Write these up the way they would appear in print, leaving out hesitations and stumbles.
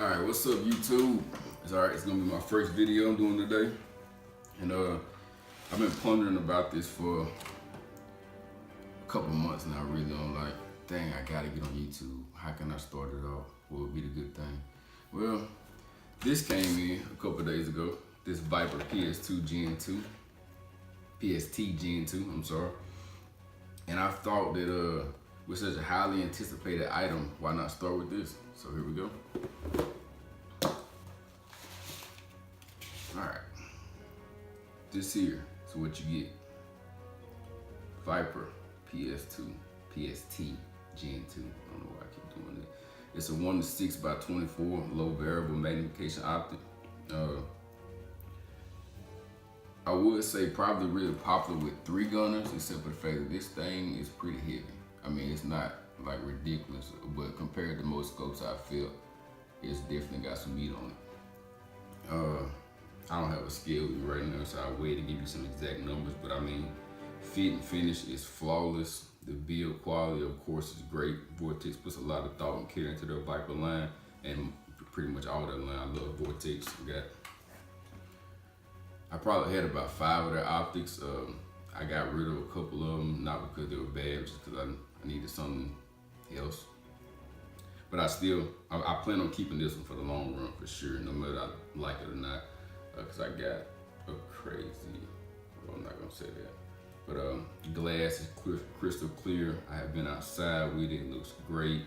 Alright, what's up YouTube? It's gonna be my first video I'm doing today. And I've been pondering about this for a couple months now, really. I'm like, dang, I gotta get on YouTube. How can I start it off? What would be the good thing? Well, this came in a couple days ago. This Viper PS2 Gen 2. PST Gen 2, I'm sorry. And I thought that with such a highly anticipated item, why not start with this? So here we go. Alright, this here is what you get. Viper PS2, PST Gen 2. I don't know why I keep doing it. It's a 1:6x24 low variable magnification optic. I would say probably really popular with 3 gunners, except for the fact that this thing is pretty heavy. I mean, it's not like ridiculous, but compared to most scopes I feel, it's definitely got some meat on it. I don't have a scale with me right now, so I'll wait to give you some exact numbers, but I mean, fit and finish is flawless. The build quality, of course, is great. Vortex puts a lot of thought and care into their Viper line, and pretty much all their line. I love Vortex. I probably had about 5 of their optics. I got rid of a couple of them, not because they were bad, just because I needed something else. But I plan on keeping this one for the long run for sure, no matter I like it or not, because I got a crazy, well, I'm not gonna say that. But glass is crystal clear. I have been outside with it, it looks great.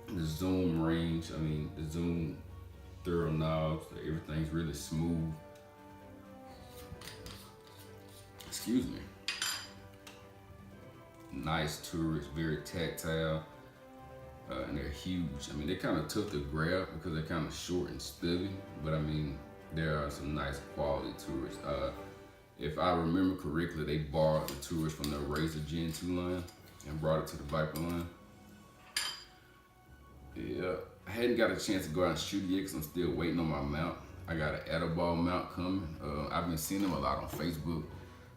The zoom range, I mean, the zoom thorough knobs, everything's really smooth. Excuse me. Nice turrets, very tactile, and they're huge. I mean, they're kind of tough to grab because they're kind of short and stubby, but I mean, there are some nice quality turrets. If I remember correctly, they borrowed the turrets from the Razor Gen 2 line and brought it to the Viper line. Yeah, I hadn't got a chance to go out and shoot it yet because I'm still waiting on my mount. I got an Ettleball mount coming. I've been seeing them a lot on Facebook,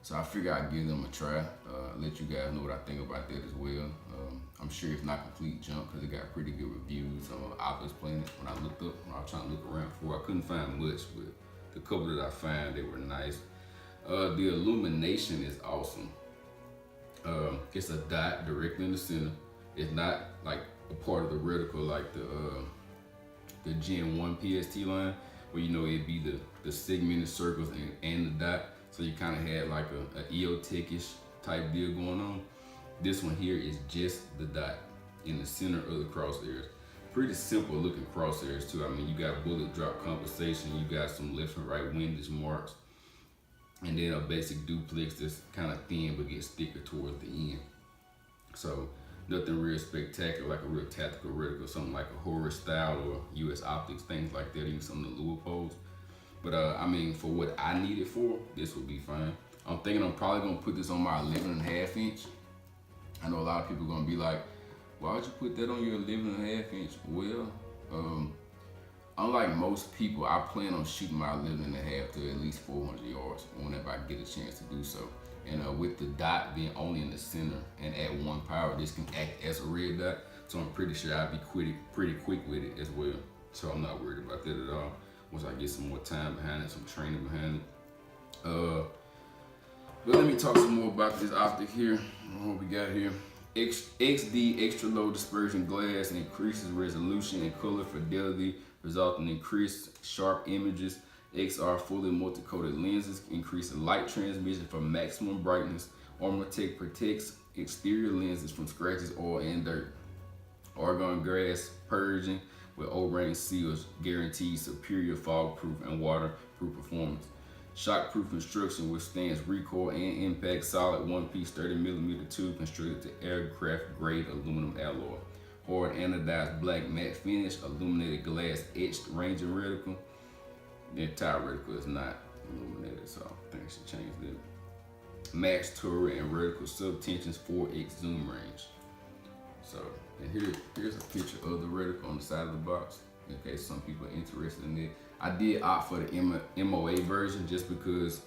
so I figure I'd give them a try. Let you guys know what I think about that as well. I'm sure it's not complete junk because it got pretty good reviews on Optic Planet. When I looked up, when I was trying to look around for, I couldn't find much, but the couple that I found, they were nice. The illumination is awesome. It's a dot directly in the center. It's not like a part of the reticle like the Gen 1 PST line, where you know it'd be the segmented circles and the dot. So you kind of had like a EOTech-ish type deal going on. This one here is just the dot in the center of the crosshairs. Pretty simple looking crosshairs too. I mean, you got bullet drop compensation, you got some left and right windage marks, and then a basic duplex that's kind of thin but gets thicker towards the end. So nothing real spectacular, like a real tactical reticle, something like a horror style or US Optics, things like that, even some of the Lua poles. But I mean, for what I need it for, this will be fine. I'm thinking I'm probably gonna put this on my 11.5 inch. I know a lot of people are gonna be like, why would you put that on your 11.5 inch? Well, unlike most people, I plan on shooting my 11.5 to at least 400 yards whenever I get a chance to do so. And with the dot being only in the center and at 1 power, this can act as a red dot. So I'm pretty sure I'll be pretty quick with it as well. So I'm not worried about that at all. Once I get some more time behind it, some training behind it. But let me talk some more about this optic here. What we got here. XD extra low dispersion glass increases resolution and color fidelity, resulting in crisp, sharp images. XR fully multi-coated lenses, increasing light transmission for maximum brightness. Armortech protects exterior lenses from scratches, oil, and dirt. Argon glass purging with O-ring seals guarantees superior fog-proof and waterproof performance. Shockproof construction withstands recoil and impact. Solid one-piece 30mm tube constructed to aircraft-grade aluminum alloy. Hard anodized black matte finish, illuminated glass etched ranging reticle. The entire reticle is not illuminated, so I think I should change that. Matched turret and reticle subtensions 4x zoom range. So, and here's a picture of the reticle on the side of the box, in case some people are interested in it. I did opt for the MOA version just because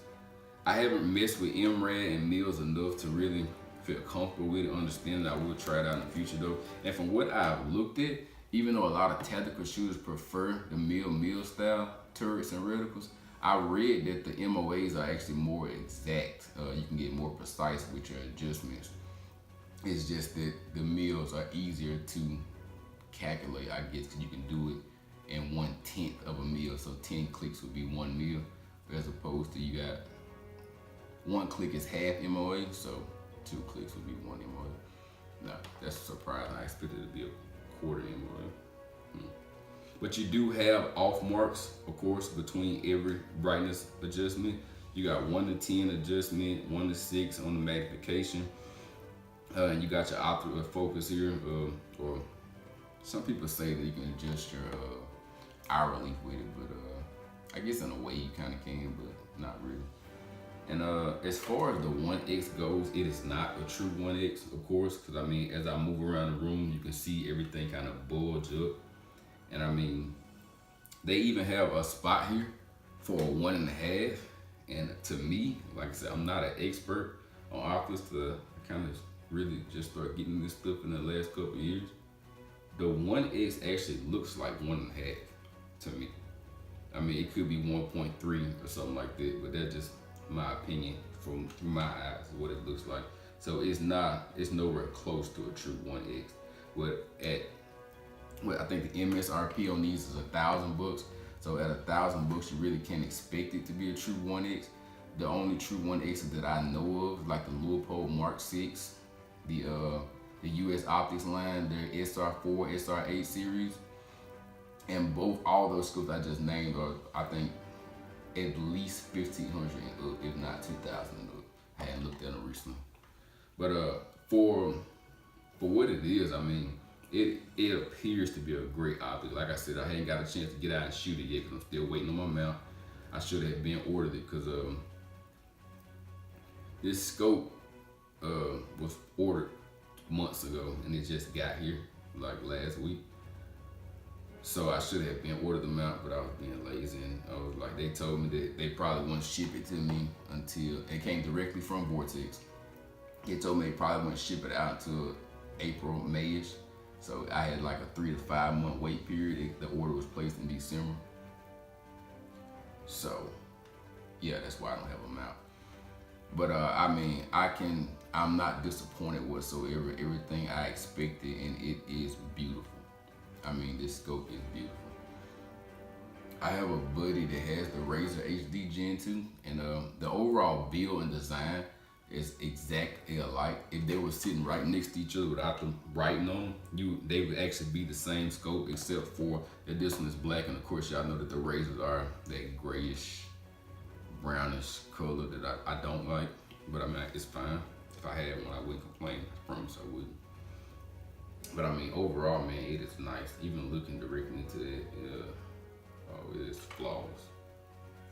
I haven't messed with MRAD and Mills enough to really feel comfortable with it, understanding I will try it out in the future though. And from what I've looked at, even though a lot of tactical shooters prefer the mill style turrets and reticles, I read that the MOAs are actually more exact. You can get more precise with your adjustments. It's just that the mills are easier to calculate, I guess, because you can do it in 1/10 of a mil. So 10 clicks would be 1 mil, as opposed to you got 1 click is half MOA, so 2 clicks would be 1 MOA. Now, that's surprising. I expected it to be a quarter MOA. But you do have off marks, of course, between every brightness adjustment. You got 1 to 10 adjustment, 1 to 6 on the magnification. And you got your optical focus here, or some people say that you can adjust your eye relief with it, but I guess in a way you kind of can, but not really. And as far as the 1X goes, it is not a true 1X, of course, because I mean, as I move around the room, you can see everything kind of bulge up. And I mean, they even have a spot here for a 1.5. And to me, like I said, I'm not an expert on optics to kind of really just start getting this stuff in the last couple of years. The 1X actually looks like 1.5 to me. I mean, it could be 1.3 or something like that, but that's just my opinion from through my eyes, what it looks like. So it's nowhere close to a true 1X. I think the MSRP on these is $1,000. So at $1,000, you really can't expect it to be a true 1X. The only true 1Xs that I know of, like the Leupold Mark 6, the US Optics line, their SR4, SR8 series, and all those scopes I just named are, I think, at least 1,500 and up, if not 2,000 and up. I hadn't looked at them recently. But for what it is, I mean, it appears to be a great optic. Like I said, I hadn't got a chance to get out and shoot it yet because I'm still waiting on my mount. I should have been ordered it because this scope was ordered months ago and it just got here like last week. So I should have been ordered the mount, but I was being lazy, and I was like, they told me that they probably wouldn't ship it to me until it came directly from Vortex. They told me they probably wouldn't ship it out until April, Mayish. So I had like a 3 to 5 month wait period. The order was placed in December. So yeah, that's why I don't have a mount. But I mean, I'm not disappointed whatsoever. Everything I expected, and it is beautiful. I mean, this scope is beautiful. I have a buddy that has the Razer HD Gen 2, and the overall build and design is exactly alike. If they were sitting right next to each other without them writing on them, they would actually be the same scope, except for that this one is black, and of course y'all know that the Razers are that grayish, brownish color that I don't like. But I mean, it's fine. If I had one, I wouldn't complain. I promise I wouldn't. But I mean, overall, man, it is nice. Even looking directly into it, it is flawless.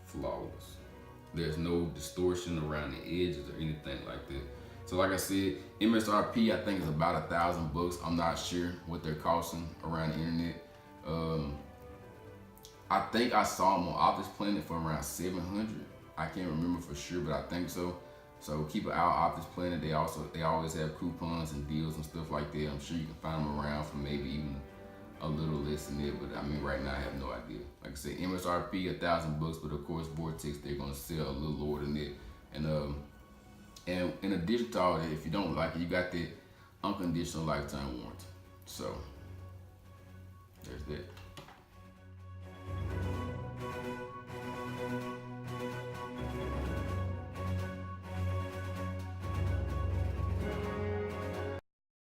Flawless. There's no distortion around the edges or anything like that. So like I said, MSRP I think is about $1,000. I'm not sure what they're costing around the internet. I think I saw them on Optics Planet for around 700. I can't remember for sure, but I think so. So keep an eye on Optics Planet. They always have coupons and deals and stuff like that. I'm sure you can find them around for maybe even a little less than that. But I mean, right now I have no idea. Like I said, MSRP $1,000, but of course Vortex, they're gonna sell a little lower than that. And in addition to all that, if you don't like it, you got that unconditional lifetime warranty. So there's that.